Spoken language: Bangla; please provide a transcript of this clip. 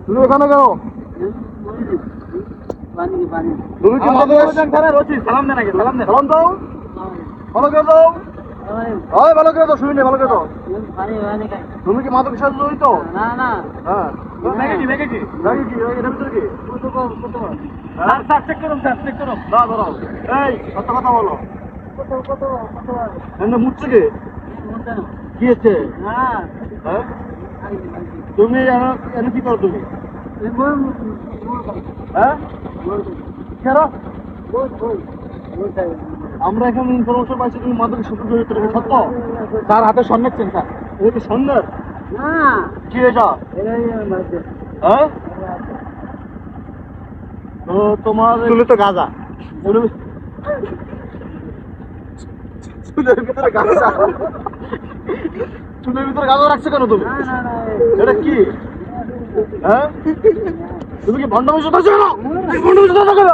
তুমি এখানে কেন? তুমি কি মাদক সালাম দেন আগে, সালাম দেন। সালাম দাও, ভালো করে দাও। হয় ভালো করে দাও, শুনি ভালো করে দাও। তুমি কি মাদকের সাথে জড়িত? না না হ্যাঁ। ম্যাগি কি ম্যাগি কি এটার ভিতরে কি? কত স্যার চেক করুন স্যার চেক করুন দাও ধরো। এই সত্য কথা বলো। কত কত কত এমনি মুচ্ছে কি? কি হচ্ছে? না হ্যাঁ? তুমি এনে কি করো তুমি? হ্যাঁ? কেন? আমরা এখানে ইনফরমেশন পাইছি তুমি মাদকের সাথে জড়িত, এটা কি সত্য? স্যার হাতে সন্ন্যাস চেন স্যার এটা কি সন্দেহ? না কি এটা? হ্যাঁ? তো তোমার চুলে তো গাঁজা। চুলের ভিতরে গাঁজা, চুলের ভিতরে গাঁজা রাখছো কেন তুমি? এটা কি? হ্যাঁ? তুমি কি ভণ্ডামি কথা কেন? ভণ্ডামি কথা কেন?